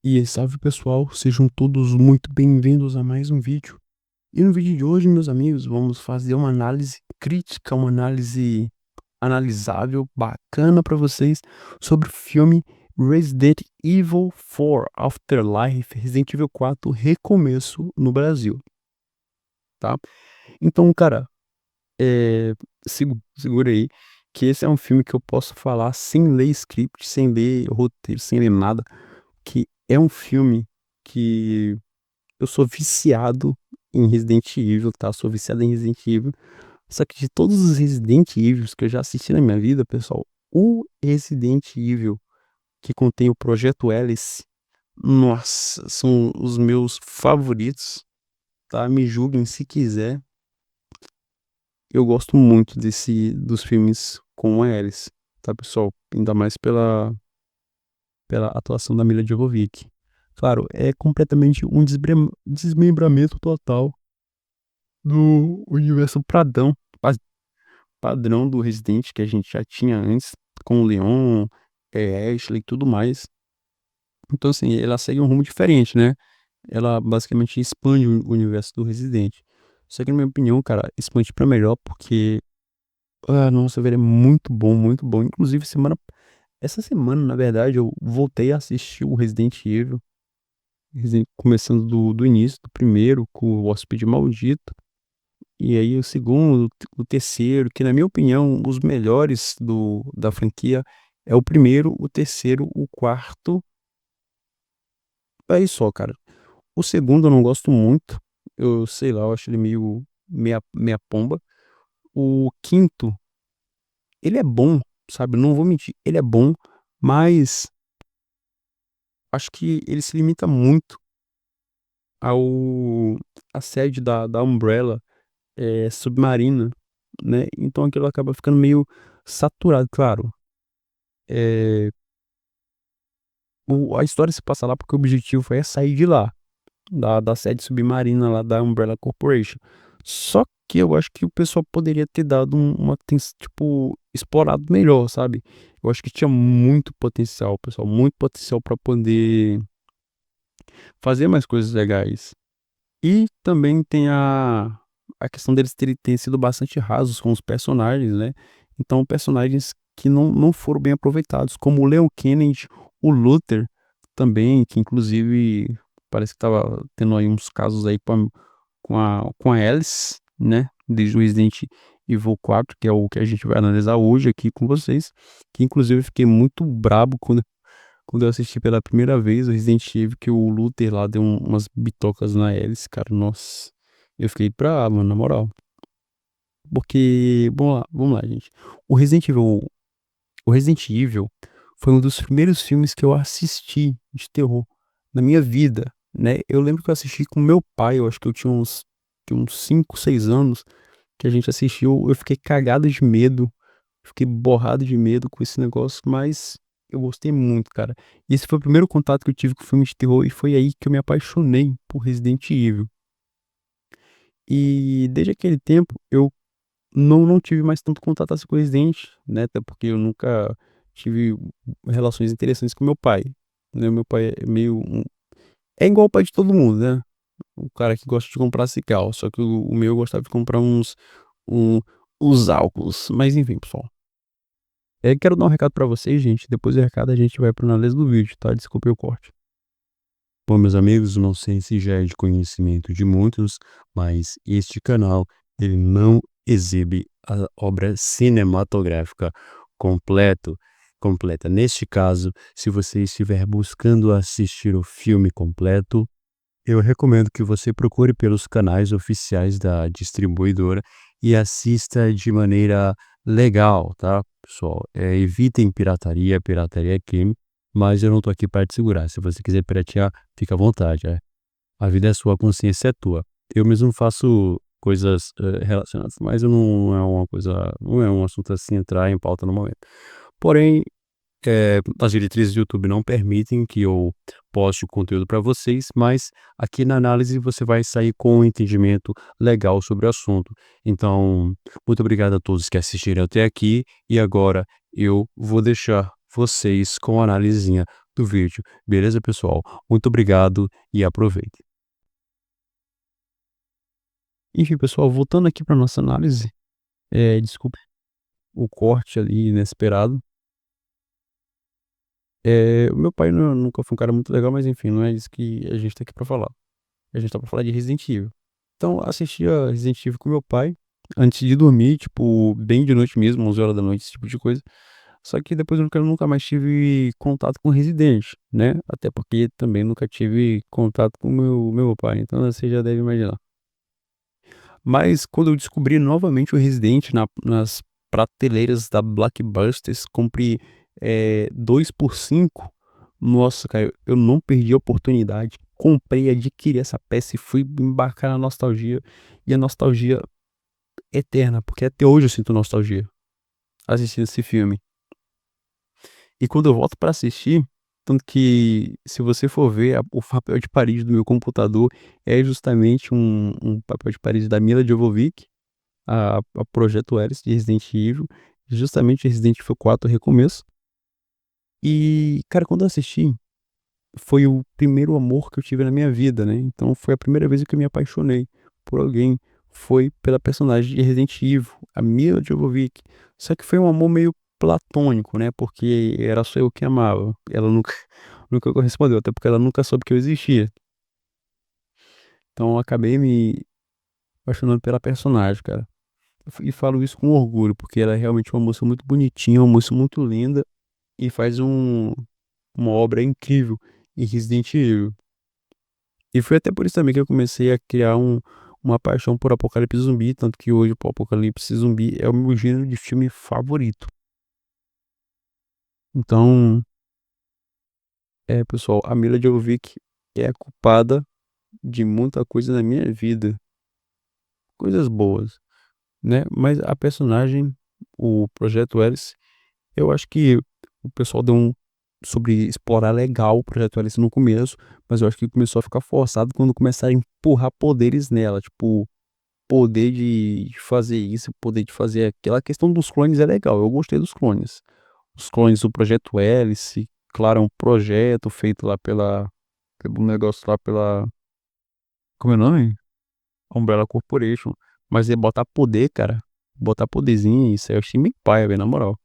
E salve pessoal, sejam todos muito bem-vindos a mais um vídeo. E no vídeo de hoje, meus amigos, vamos fazer uma análise crítica, uma análise analisável, bacana para vocês, sobre o filme Resident Evil 4 Afterlife, Resident Evil 4 Recomeço no Brasil, tá? Então, cara, segura aí, que esse é um filme que eu posso falar sem ler script, sem ler roteiro, sem ler nada, que é um filme que eu sou viciado em Resident Evil, tá? Sou viciado em Resident Evil. Só que de todos os Resident Evils que eu já assisti na minha vida, pessoal, o Resident Evil que contém o Projeto Alice, nossa, são os meus favoritos, tá? Me julguem se quiser. Eu gosto muito dos filmes com a Alice, tá, pessoal? Ainda mais pela atuação da Mila Jovovich. Claro, é completamente um desmembramento total do universo padrão do Resident que a gente já tinha antes, com o Leon, Ashley e tudo mais. Então, assim, ela segue um rumo diferente, né? Ela basicamente expande o universo do Resident. Só que, na minha opinião, cara, expande pra melhor, porque, nossa, velho, é muito bom, muito bom. Inclusive, essa semana, na verdade, eu voltei a assistir o Resident Evil, começando do início, do primeiro, com o Hóspede Maldito. E aí o segundo, o terceiro, que na minha opinião, os melhores da franquia é o primeiro, o terceiro, o quarto. Aí só, cara. O segundo eu não gosto muito. Eu sei lá, eu acho ele meia pomba. O quinto, ele é bom, sabe? Não vou mentir, ele é bom, mas acho que ele se limita muito ao a sede da Umbrella submarina, né? Então aquilo acaba ficando meio saturado, claro. É, a história se passa lá porque o objetivo é sair de lá, da sede submarina lá da Umbrella Corporation. Só que eu acho que o pessoal poderia ter dado tipo, explorado melhor, sabe? Eu acho que tinha muito potencial, pessoal, muito potencial para poder fazer mais coisas legais. E também tem a questão deles terem sido bastante rasos com os personagens, né? Então, personagens que não foram bem aproveitados, como o Leon Kennedy, o Luther também, que inclusive parece que tava tendo aí uns casos aí com a Alice, né? Desde o Resident Evil 4, que é o que a gente vai analisar hoje aqui com vocês. Que inclusive eu fiquei muito brabo quando eu assisti pela primeira vez o Resident Evil, que o Luther lá deu umas bitocas na Alice, cara, nossa. Eu fiquei bravo, mano, na moral. Porque, vamos lá, gente. O Resident Evil, o Resident Evil foi um dos primeiros filmes que eu assisti de terror na minha vida, né? Eu lembro que eu assisti com meu pai, eu acho que eu tinha uns 5, 6 anos, que a gente assistiu, eu fiquei cagado de medo, fiquei borrado de medo com esse negócio, mas eu gostei muito, cara. E esse foi o primeiro contato que eu tive com filme de terror e foi aí que eu me apaixonei por Resident Evil. E desde aquele tempo eu não tive mais tanto contato assim com Resident, né? Até porque eu nunca tive relações interessantes com meu pai, né? Meu pai é é igual o pai de todo mundo, né? O cara que gosta de comprar cigarro, só que o meu gostava de comprar um, uns álcools. Mas enfim, pessoal. Quero dar um recado pra vocês, gente. Depois do recado a gente vai pra análise do vídeo, tá? Desculpe o corte. Bom, meus amigos, não sei se já é de conhecimento de muitos, mas este canal ele não exibe a obra cinematográfica completo, completa. Neste caso, se você estiver buscando assistir o filme completo, eu recomendo que você procure pelos canais oficiais da distribuidora e assista de maneira legal, tá, pessoal? Evitem pirataria, pirataria é crime, mas eu não tô aqui para te segurar. Se você quiser piratear, fica à vontade, a vida é sua, a consciência é tua. Eu mesmo faço coisas relacionadas, mas eu não é uma coisa, não é um assunto assim entrar em pauta no momento. Porém, as diretrizes do YouTube não permitem que eu poste o conteúdo para vocês, mas aqui na análise você vai sair com um entendimento legal sobre o assunto. Então, muito obrigado a todos que assistiram até aqui e agora eu vou deixar vocês com a análisezinha do vídeo. Beleza, pessoal? Muito obrigado e aproveite. Enfim, pessoal, voltando aqui para nossa análise, desculpe o corte ali inesperado. O meu pai nunca foi um cara muito legal, mas enfim, não é isso que a gente tá aqui pra falar. A gente tá pra falar de Resident Evil. Então, assistia Resident Evil com meu pai, antes de dormir, tipo, bem de noite mesmo, 11 horas da noite, esse tipo de coisa. Só que depois eu nunca mais tive contato com Resident, né? Até porque também nunca tive contato com meu pai, então você já deve imaginar. Mas quando eu descobri novamente o Resident nas prateleiras da Blockbusters, comprei 2 por 5. Nossa, cara, eu não perdi a oportunidade. Comprei, adquiri essa peça e fui embarcar na nostalgia. E a nostalgia eterna, porque até hoje eu sinto nostalgia assistindo esse filme. E quando eu volto pra assistir, tanto que se você for ver o papel de parede do meu computador é justamente um papel de parede da Mila Jovovich, a Projeto Hélice de Resident Evil, justamente Resident Evil 4 Recomeço. E, cara, quando eu assisti, foi o primeiro amor que eu tive na minha vida, né? Então foi a primeira vez que eu me apaixonei por alguém. Foi pela personagem de Resident Evil, a Mila Jovovich. Só que foi um amor meio platônico, né? Porque era só eu que amava. Ela nunca, nunca correspondeu, até porque ela nunca soube que eu existia. Então eu acabei me apaixonando pela personagem, cara. E falo isso com orgulho, porque ela é realmente uma moça muito bonitinha, uma moça muito linda e faz uma obra incrível em Resident Evil. E foi até por isso também que eu comecei a criar uma paixão por Apocalipse Zumbi, tanto que hoje o Apocalipse Zumbi é o meu gênero de filme favorito. Então, pessoal, a Mila Jovovich é a culpada de muita coisa na minha vida, coisas boas, né? Mas a personagem, o Projeto Hélice, eu acho que o pessoal deu sobre explorar legal o Projeto Hélice no começo, mas eu acho que começou a ficar forçado quando começaram a empurrar poderes nela, tipo, poder de fazer isso, poder de fazer aquilo. A questão dos clones é legal, eu gostei dos clones. Os clones do Projeto Hélice, claro, é um projeto feito lá pelo negócio lá pela, como é o nome? Umbrella Corporation. Mas é botar poder, cara, botar poderzinho, isso aí eu achei meio paia, velho, na moral.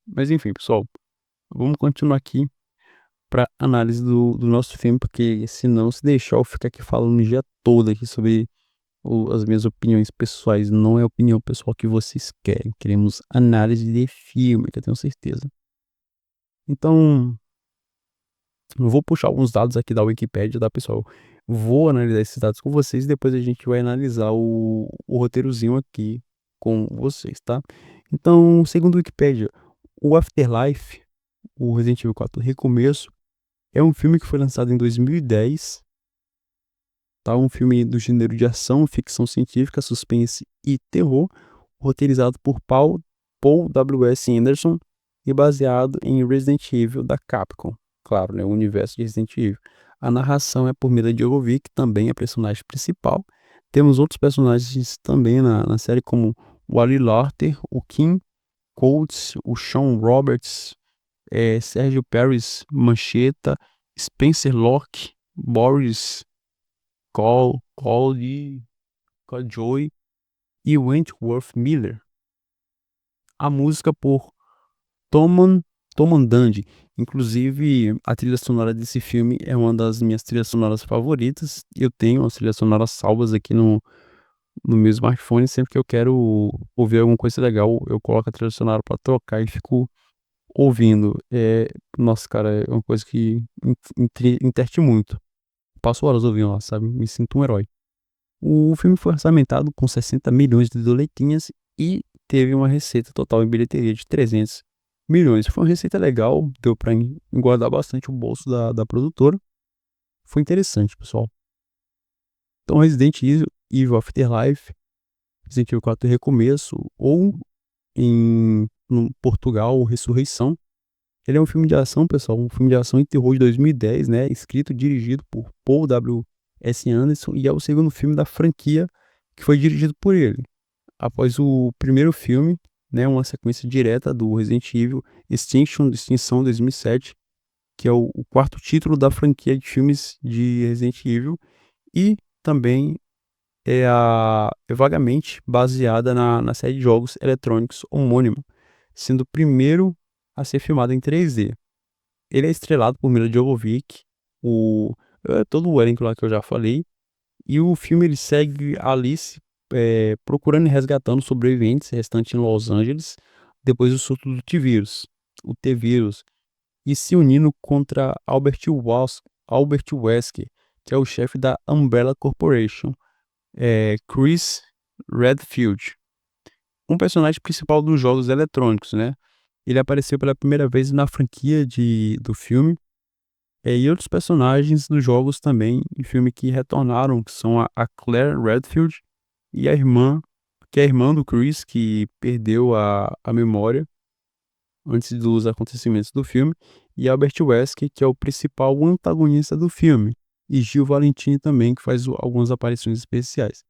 Mas enfim, pessoal, vamos continuar aqui para análise do nosso filme, porque senão, se deixar, eu ficar aqui falando o dia todo aqui sobre as minhas opiniões pessoais. Não é a opinião pessoal que vocês querem. Queremos análise de filme, que eu tenho certeza. Então, eu vou puxar alguns dados aqui da Wikipédia, tá, pessoal? Vou analisar esses dados com vocês e depois a gente vai analisar o roteirozinho aqui com vocês, tá? Então, segundo o Wikipédia, o Afterlife, o Resident Evil 4 Recomeço, é um filme que foi lançado em 2010, tá? Um filme do gênero de ação, ficção científica, suspense e terror, roteirizado por Paul W.S. Anderson e baseado em Resident Evil da Capcom. Claro, né? O universo de Resident Evil. A narração é por Mila Jovovich, que também é personagem principal. Temos outros personagens também na série, como o Ali Larter, o Kim Coates, o Sean Roberts, Sérgio Paris Mancheta, Spencer Locke, Boris Joy e Wentworth Miller. A música por Toman Toman Dandy. Inclusive, a trilha sonora desse filme é uma das minhas trilhas sonoras favoritas. Eu tenho as trilhas sonoras salvas aqui no meu smartphone. Sempre que eu quero ouvir alguma coisa legal, eu coloco a trilha sonora para tocar e fico ouvindo. Nossa, cara, é uma coisa que enterte muito. Passo horas ouvindo lá, sabe? Me sinto um herói. O filme foi orçamentado com 60 milhões de doletinhas e teve uma receita total em bilheteria de 300 milhões. Foi uma receita legal, deu para engordar bastante o bolso da produtora. Foi interessante, pessoal. Então, Resident Evil Afterlife, Resident Evil 4 Recomeço, ou no Portugal, Ressurreição. Ele é um filme de ação, pessoal, um filme de ação e terror de 2010, né? Escrito e dirigido por Paul W.S. Anderson, e é o segundo filme da franquia que foi dirigido por ele. Após o primeiro filme, né, uma sequência direta do Resident Evil Extinção 2007, que é o quarto título da franquia de filmes de Resident Evil, e também é vagamente baseada na série de jogos eletrônicos homônima, sendo o primeiro a ser filmado em 3D. Ele é estrelado por Mila Jovovich, o, todo o elenco lá que eu já falei, e o filme ele segue a Alice procurando e resgatando sobreviventes restantes em Los Angeles depois do surto do T-Vírus, e se unindo contra Albert Wesker, que é o chefe da Umbrella Corporation, Chris Redfield, um personagem principal dos jogos eletrônicos, né? Ele apareceu pela primeira vez na franquia do filme, e outros personagens dos jogos também, em filme que retornaram, que são a Claire Redfield e a irmã, que é a irmã do Chris, que perdeu a memória antes dos acontecimentos do filme, e Albert Wesker, que é o principal antagonista do filme, e Gil Valentini também, que faz algumas aparições especiais.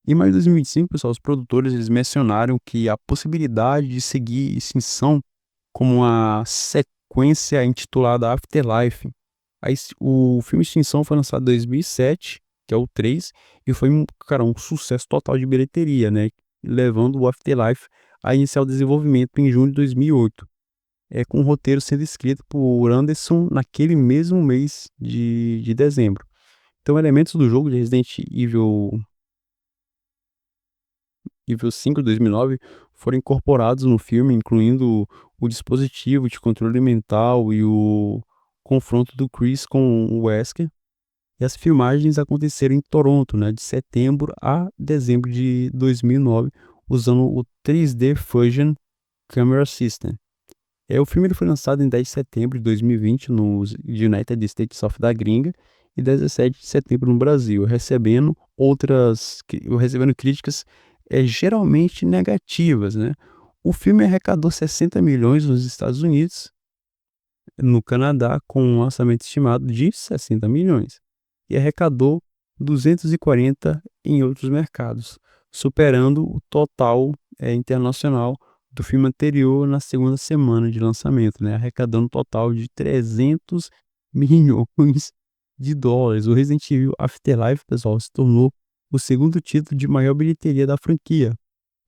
Em maio de 2025, pessoal, os produtores eles mencionaram que a possibilidade de seguir Extinção como uma sequência intitulada Afterlife. O filme Extinção foi lançado em 2007, que é o 3, e foi cara, um sucesso total de bilheteria, né? Levando o Afterlife a iniciar o desenvolvimento em junho de 2008. Com o roteiro sendo escrito por Anderson naquele mesmo mês de dezembro. Então, elementos do jogo de Resident Evil 5 de 2009 foram incorporados no filme, incluindo o dispositivo de controle mental e o confronto do Chris com o Wesker. E as filmagens aconteceram em Toronto, né, de setembro a dezembro de 2009, usando o 3D Fusion Camera System. O filme ele foi lançado em 10 de setembro de 2020 nos United States of da gringa e 17 de setembro no Brasil, recebendo críticas geralmente negativas, né? O filme arrecadou 60 milhões nos Estados Unidos, no Canadá, com um orçamento estimado de 60 milhões, e arrecadou 240 em outros mercados, superando o total internacional do filme anterior na segunda semana de lançamento, né, arrecadando um total de 300 milhões de dólares. O Resident Evil Afterlife, pessoal, se tornou o segundo título de maior bilheteria da franquia,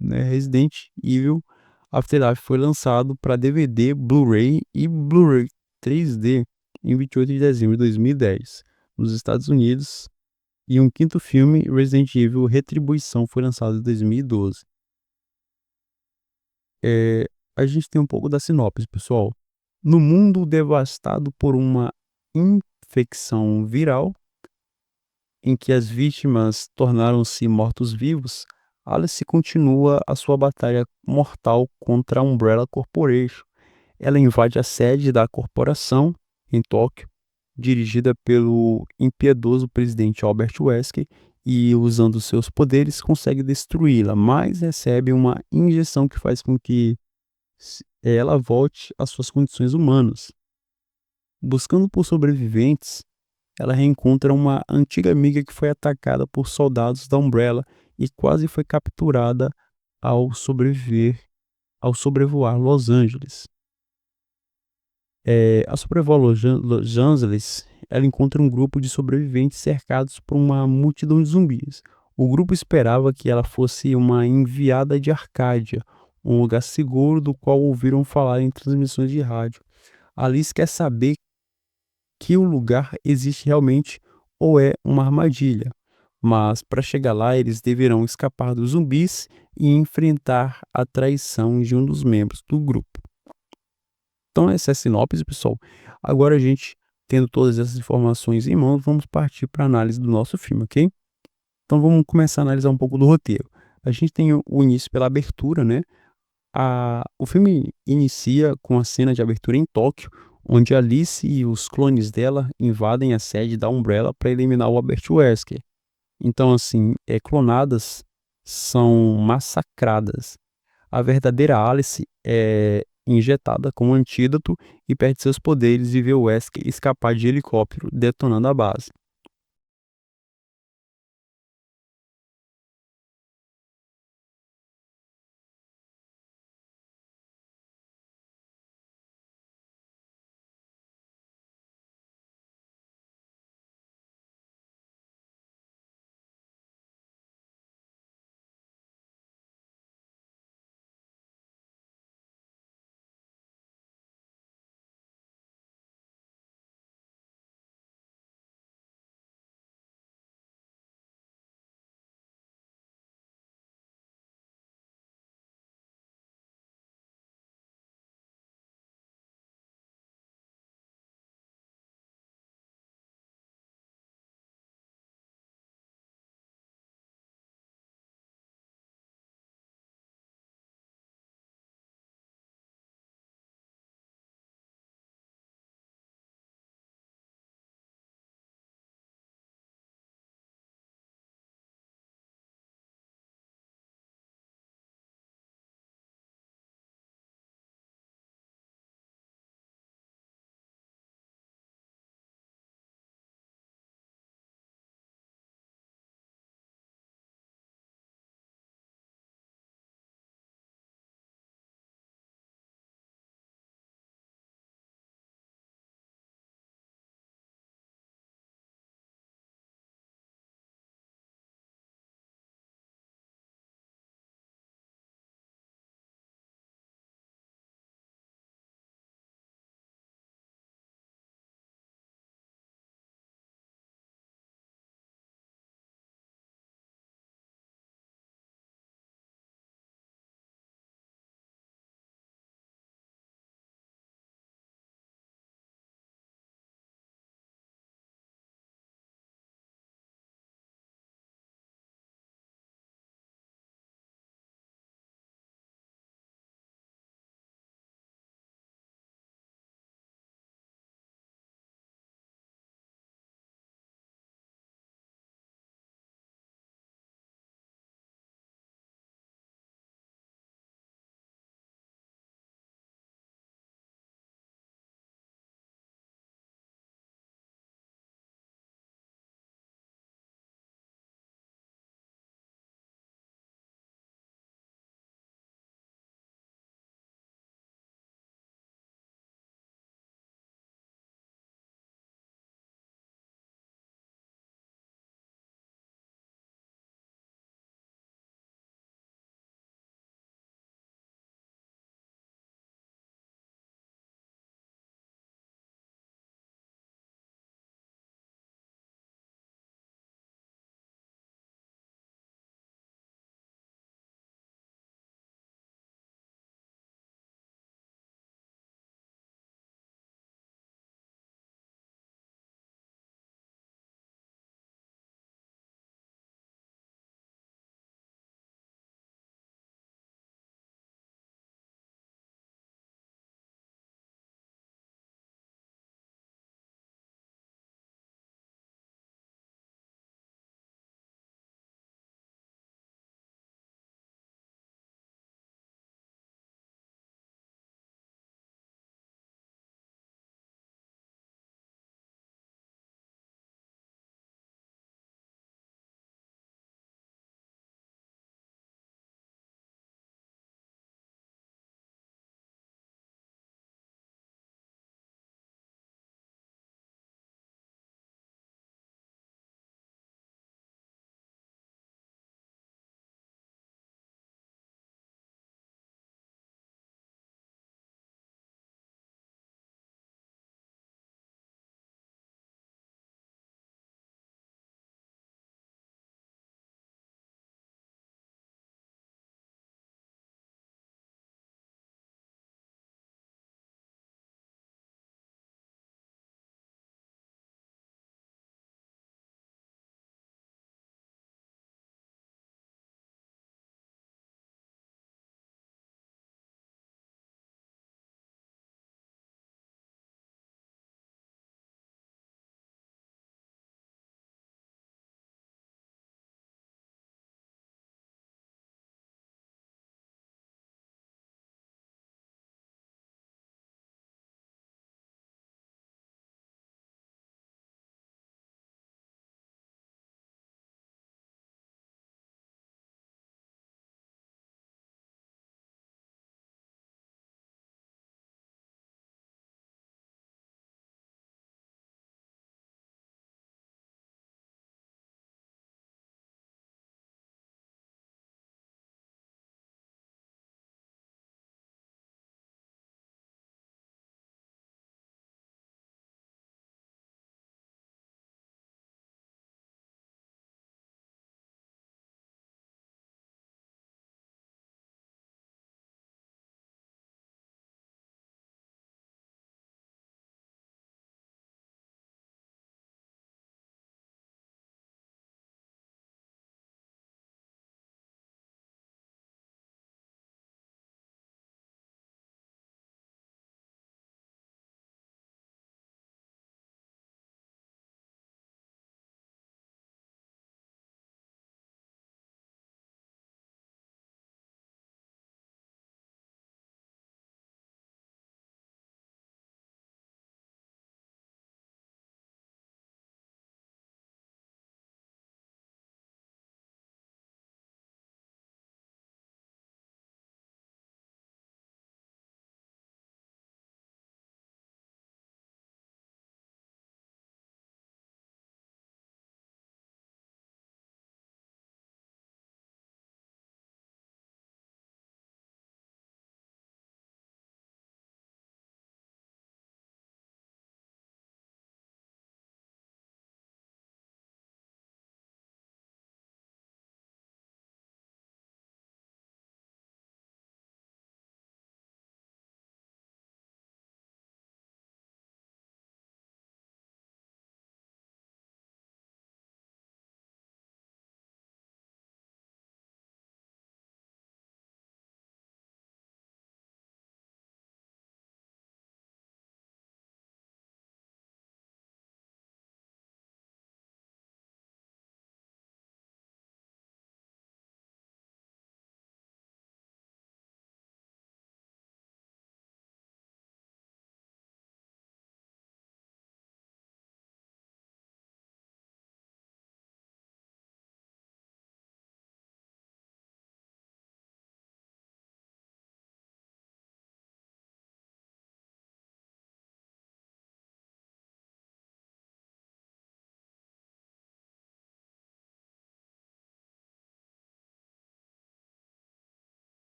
né? Resident Evil Afterlife foi lançado para DVD, Blu-ray e Blu-ray 3D em 28 de dezembro de 2010 nos Estados Unidos, e um quinto filme, Resident Evil Retribuição, foi lançado em 2012. A gente tem um pouco da sinopse, pessoal. No mundo devastado por uma infecção viral, em que as vítimas tornaram-se mortos-vivos, Alice continua a sua batalha mortal contra a Umbrella Corporation. Ela invade a sede da corporação, em Tóquio, dirigida pelo impiedoso presidente Albert Wesker, e, usando seus poderes, consegue destruí-la, mas recebe uma injeção que faz com que ela volte às suas condições humanas. Buscando por sobreviventes, ela reencontra uma antiga amiga que foi atacada por soldados da Umbrella e quase foi capturada ao ao sobrevoar Los Angeles. Ao sobrevoar Los Angeles, ela encontra um grupo de sobreviventes cercados por uma multidão de zumbis. O grupo esperava que ela fosse uma enviada de Arcádia, um lugar seguro do qual ouviram falar em transmissões de rádio. Alice quer saber que o lugar existe realmente ou é uma armadilha. Mas para chegar lá, eles deverão escapar dos zumbis e enfrentar a traição de um dos membros do grupo. Então, essa é a sinopse, pessoal. Agora, a gente, tendo todas essas informações em mãos, vamos partir para a análise do nosso filme, ok? Então, vamos começar a analisar um pouco do roteiro. A gente tem o início pela abertura, né? O filme inicia com a cena de abertura em Tóquio, onde Alice e os clones dela invadem a sede da Umbrella para eliminar o Albert Wesker. Então, assim, clonadas são massacradas. A verdadeira Alice é injetada com um antídoto e perde seus poderes e vê o Wesker escapar de helicóptero, detonando a base.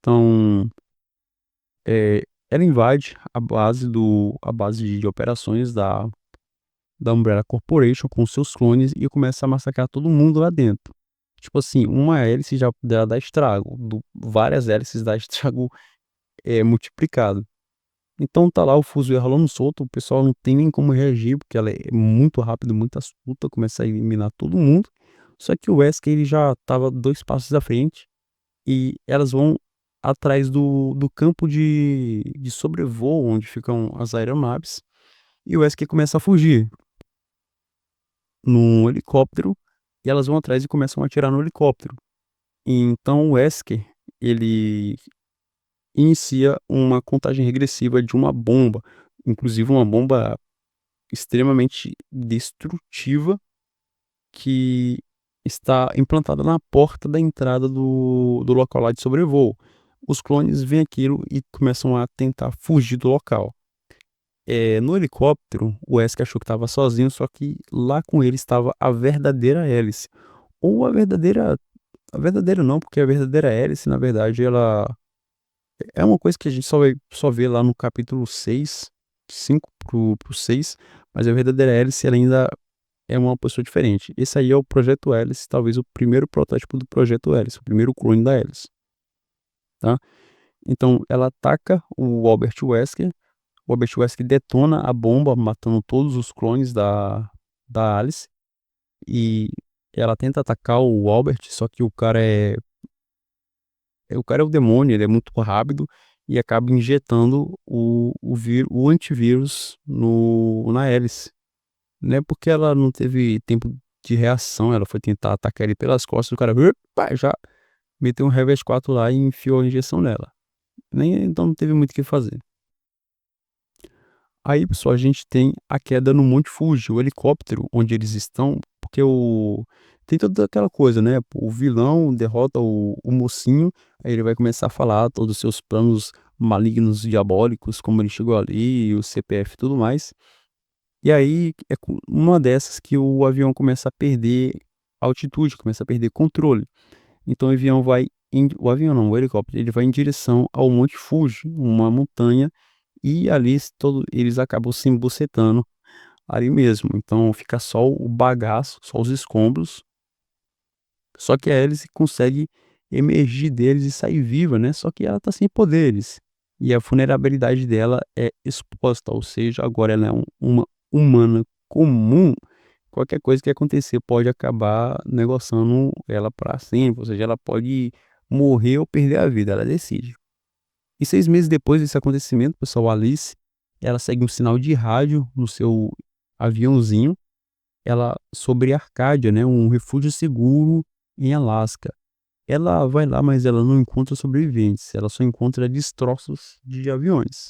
Então, ela invade a base de operações da Umbrella Corporation com seus clones e começa a massacrar todo mundo lá dentro. Tipo assim, uma hélice já dá estrago, várias hélices dá estrago multiplicado. Então tá lá o fuzuê rolando solto, o pessoal não tem nem como reagir, porque ela é muito rápido, muito astuta, começa a eliminar todo mundo. Só que o Wesker ele já tava 2 passos à frente e elas vão atrás do campo de sobrevoo, onde ficam as aeronaves, e o Wesker começa a fugir num helicóptero, e elas vão atrás e começam a atirar no helicóptero. E então o Wesker, ele inicia uma contagem regressiva de uma bomba, inclusive uma bomba extremamente destrutiva que está implantada na porta da entrada do local lá de sobrevoo. Os clones veem aquilo e começam a tentar fugir do local. No helicóptero, o Wesker achou que estava sozinho, só que lá com ele estava a verdadeira hélice. Ou a verdadeira não, porque a verdadeira hélice, na verdade, ela é uma coisa que a gente só vê lá no capítulo 6, 5 pro 6, mas a verdadeira hélice ela ainda é uma pessoa diferente. Esse aí é o Projeto Hélice, talvez o primeiro protótipo do Projeto Hélice, o primeiro clone da hélice, tá? Então ela ataca o Albert Wesker, o Albert Wesker detona a bomba, matando todos os clones da Alice, e ela tenta atacar o Albert, só que o cara é o demônio, ele é muito rápido e acaba injetando o antivírus na hélice. Não é porque ela não teve tempo de reação, ela foi tentar atacar ele pelas costas, o cara "Upa", já meteu um revés 4 lá e enfiou a injeção nela. Então não teve muito o que fazer. Aí, pessoal, a gente tem a queda no Monte Fuji, o helicóptero onde eles estão, porque tem toda aquela coisa, né? O vilão derrota o mocinho, aí ele vai começar a falar todos os seus planos malignos, diabólicos, como ele chegou ali, o CPF e tudo mais. E aí é uma dessas que o avião começa a perder altitude, começa a perder controle. Então o avião o avião não, o helicóptero, ele vai em direção ao Monte Fuji, uma montanha, e ali eles acabam se embucetando ali mesmo. Então fica só o bagaço, só os escombros. Só que a Alice consegue emergir deles e sair viva, né? Só que ela tá sem poderes. E a vulnerabilidade dela é exposta, ou seja, agora ela é uma humana comum. Qualquer coisa que acontecer pode acabar negociando ela para sempre, ou seja, ela pode morrer ou perder a vida, ela decide. E 6 meses depois desse acontecimento, pessoal, a Alice, ela segue um sinal de rádio no seu aviãozinho, ela sobre Arcádia, né, um refúgio seguro em Alasca. Ela vai lá, mas ela não encontra sobreviventes, ela só encontra destroços de aviões.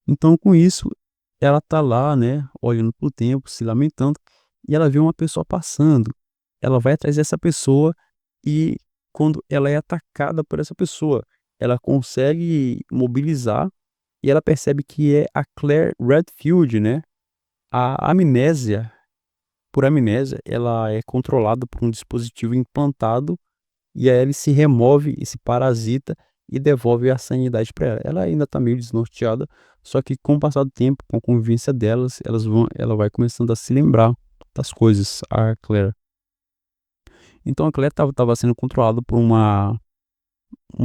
Então com isso, ela tá lá, né, olhando para o tempo, se lamentando, e ela vê uma pessoa passando. Ela vai atrás dessa pessoa e quando ela é atacada por essa pessoa, ela consegue mobilizar e ela percebe que é a Claire Redfield, né. A amnésia por amnésia, ela é controlada por um dispositivo implantado e aí ele se remove esse parasita e devolve a sanidade para ela. Ela ainda tá meio desnorteada, só que com o passar do tempo, com a convivência delas, ela vai começando a se lembrar das coisas, a Claire. Então a Claire estava sendo controlada por uma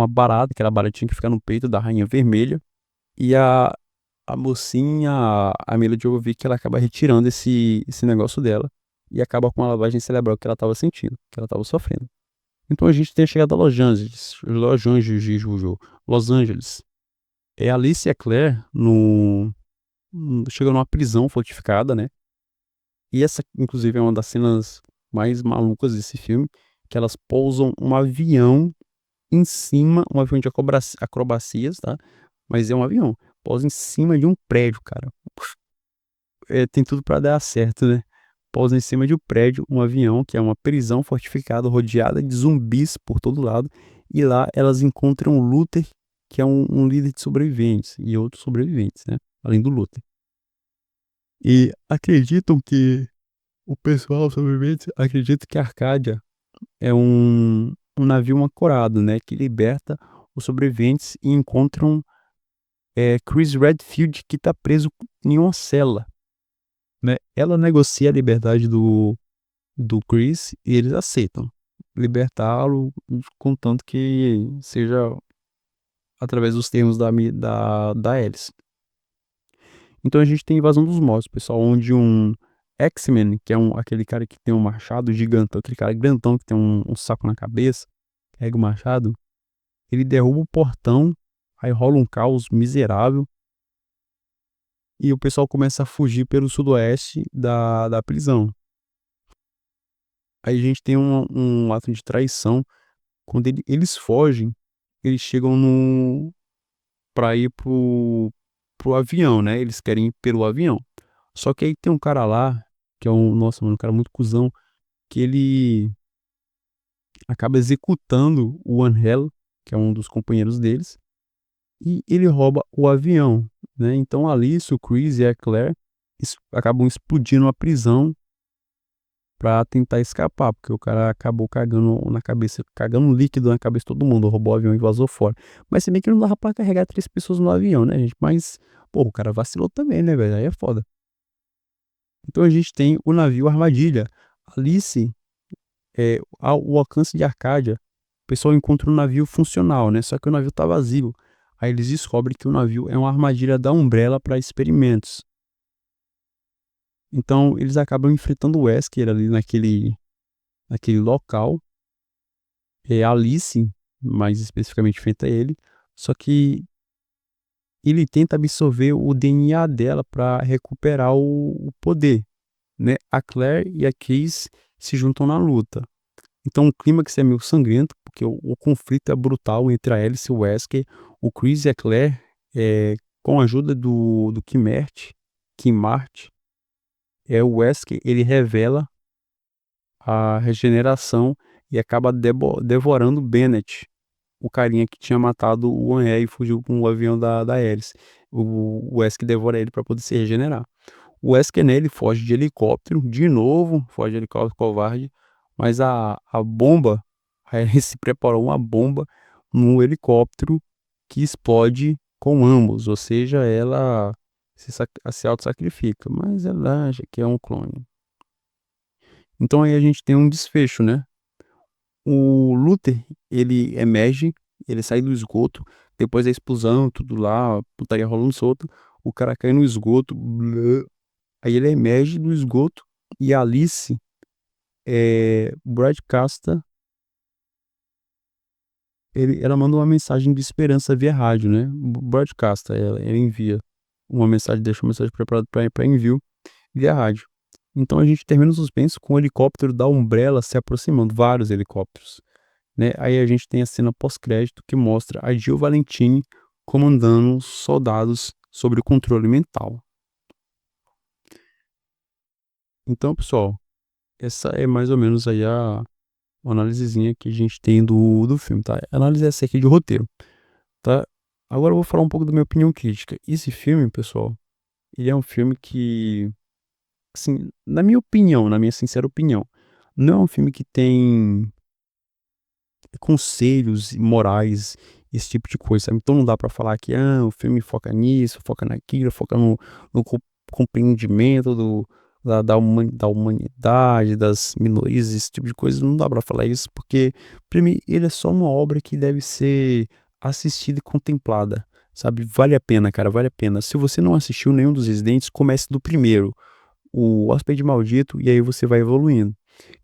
barata, aquela baratinha que fica no peito da rainha vermelha, e a mocinha, a Mila Jovovich, ela acaba retirando esse negócio dela e acaba com a lavagem cerebral que ela estava sentindo, que ela estava sofrendo. Então a gente tem a chegada a Los Angeles. É a Alice e a Claire chegam numa prisão fortificada, né? E essa, inclusive, é uma das cenas mais malucas desse filme, que elas pousam um avião em cima, um avião de acrobacias, tá? Mas é um avião. Pousa em cima de um prédio, cara. Tem tudo pra dar certo, né? Pousa em cima de um prédio, um avião, que é uma prisão fortificada, rodeada de zumbis por todo lado. E lá elas encontram o Luther, que é um líder de sobreviventes, e outros sobreviventes, né? Além do Luther. E acreditam que o pessoal sobrevivente acredita que a Arcádia é um navio ancorado, né? Que liberta os sobreviventes e encontram Chris Redfield, que tá preso em uma cela, né? Ela negocia a liberdade do Chris e eles aceitam libertá-lo, contanto que seja através dos termos da Alice. Então a gente tem Invasão dos Mortos, pessoal, onde um X-Men, que é aquele cara que tem um machado gigante, aquele cara grandão que tem um saco na cabeça, pega o machado, ele derruba o portão, aí rola um caos miserável, e o pessoal começa a fugir pelo sudoeste da prisão. Aí a gente tem um ato de traição. Quando eles fogem, eles chegam pra ir pro avião, né? Eles querem ir pelo avião. Só que aí tem um cara lá, que é nossa, mano, um cara muito cuzão, que ele acaba executando o Angel, que é um dos companheiros deles, e ele rouba o avião, né? Então a Alice, o Chris e a Claire acabam explodindo a prisão pra tentar escapar, porque o cara acabou cagando na cabeça, cagando líquido na cabeça de todo mundo, roubou o avião e vazou fora. Mas se bem que não dava pra carregar 3 pessoas no avião, né, gente? Mas, pô, o cara vacilou também, né, velho? Aí é foda. Então a gente tem o navio Armadilha. Alice, o alcance de Arcádia, o pessoal encontra um navio funcional, né? Só que o navio tá vazio. Aí eles descobrem que o navio é uma armadilha da Umbrella para experimentos. Então eles acabam enfrentando o Wesker ali naquele local. Alice, mais especificamente enfrenta ele, só que ele tenta absorver o DNA dela para recuperar o poder, né? A Claire e a Case se juntam na luta. Então o clímax é meio sangrento, porque o conflito é brutal entre a Alice e o Wesker. O Chris e a Claire, com a ajuda do Kim Mart, o Wesker, ele revela a regeneração e acaba devorando Bennett, o carinha que tinha matado o One e fugiu com o avião da Alice. O Wesker devora ele para poder se regenerar. O Wesker, né, ele foge de helicóptero, de novo, foge de helicóptero covarde, mas a bomba, aí ele se preparou uma bomba no helicóptero que explode com ambos, ou seja, ela se auto-sacrifica, mas ela acha que é um clone. Então aí a gente tem um desfecho, né? O Luther, ele emerge, ele sai do esgoto, depois da explosão, tudo lá, putaria rolando solto, o cara cai no esgoto, blá. Aí ele emerge do esgoto e a Alice broadcasta, ela manda uma mensagem de esperança via rádio, né? Broadcasta, ela envia uma mensagem, deixa uma mensagem preparada para envio via rádio. Então a gente termina o suspense com o helicóptero da Umbrella se aproximando, vários helicópteros, né? Aí a gente tem a cena pós-crédito que mostra a Jill Valentine comandando os soldados sobre o controle mental. Então, pessoal, essa é mais ou menos aí a uma análisezinha que a gente tem do filme, tá? A análise é essa aqui de roteiro, tá? Agora eu vou falar um pouco da minha opinião crítica. Esse filme, pessoal, ele é um filme que, assim, na minha opinião, na minha sincera opinião, não é um filme que tem conselhos morais, esse tipo de coisa, sabe? Então não dá pra falar que, o filme foca nisso, foca naquilo, foca no compreendimento da humanidade, das minorias, esse tipo de coisa, não dá pra falar isso, porque, pra mim, ele é só uma obra que deve ser assistida e contemplada, sabe? Vale a pena, cara, vale a pena. Se você não assistiu nenhum dos Residentes, comece do primeiro, o Hóspede Maldito, e aí você vai evoluindo.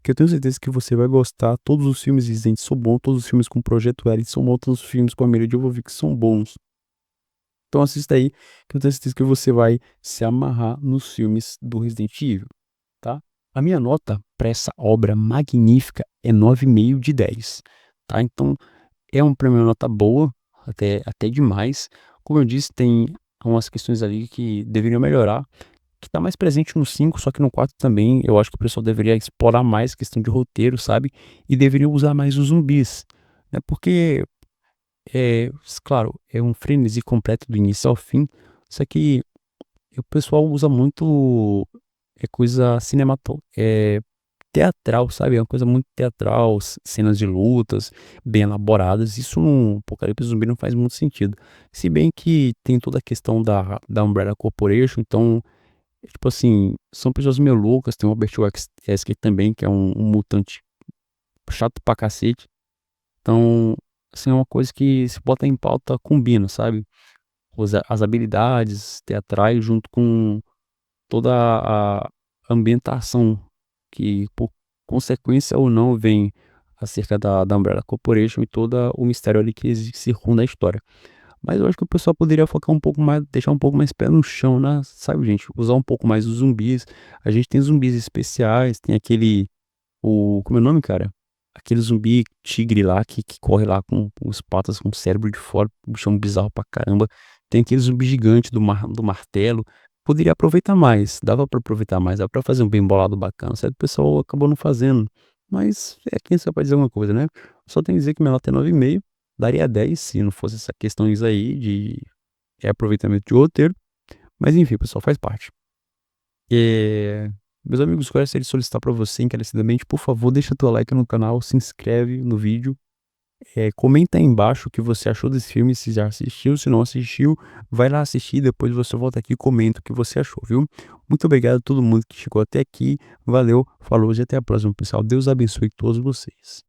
Que eu tenho certeza que você vai gostar. Todos os filmes Resident são bons, todos os filmes com o Projeto L são bons, todos os filmes com a Mira Jovovich são bons. Então assista aí, que eu tenho certeza que você vai se amarrar nos filmes do Resident Evil, tá? A minha nota para essa obra magnífica é 9,5 de 10, tá? Então é uma primeira nota boa, até demais. Como eu disse, tem umas questões ali que deveriam melhorar, que tá mais presente no 5, só que no 4 também, eu acho que o pessoal deveria explorar mais questão de roteiro, sabe? E deveria usar mais os zumbis, né? Porque, claro, é um frenesi completo do início ao fim, só que o pessoal usa muito coisa teatral, sabe? É uma coisa muito teatral, cenas de lutas bem elaboradas. Isso no Apocalipse Zumbi não faz muito sentido. Se bem que tem toda a questão da Umbrella Corporation, então tipo assim, são pessoas meio loucas. Tem o Albert Wesker também, que é um mutante chato pra cacete. Então, assim, é uma coisa que se bota em pauta combina, sabe? As habilidades teatrais junto com toda a ambientação que, por consequência ou não, vem acerca da Umbrella Corporation e todo o mistério ali que circunda a história. Mas eu acho que o pessoal poderia focar um pouco mais, deixar um pouco mais pé no chão, né? Sabe, gente? Usar um pouco mais os zumbis. A gente tem zumbis especiais, tem como é o nome, cara? Aquele zumbi tigre lá que corre lá com as patas, com o cérebro de fora, um bichão bizarro pra caramba. Tem aquele zumbi gigante do martelo. Poderia aproveitar mais, dava pra aproveitar mais, dava pra fazer um bem bolado bacana, certo? O pessoal acabou não fazendo. Mas quem sabe pode dizer alguma coisa, né? Só tem que dizer que minha nota é 9,5, daria 10 se não fosse essa questões aí de aproveitamento de roteiro. Mas enfim, pessoal, faz parte. Meus amigos, gostaria de solicitar para você encarecidamente, por favor, deixa teu like no canal, se inscreve no vídeo, comenta aí embaixo o que você achou desse filme, se já assistiu, se não assistiu, vai lá assistir, depois você volta aqui e comenta o que você achou, viu? Muito obrigado a todo mundo que chegou até aqui, valeu, falou e até a próxima, pessoal. Deus abençoe todos vocês.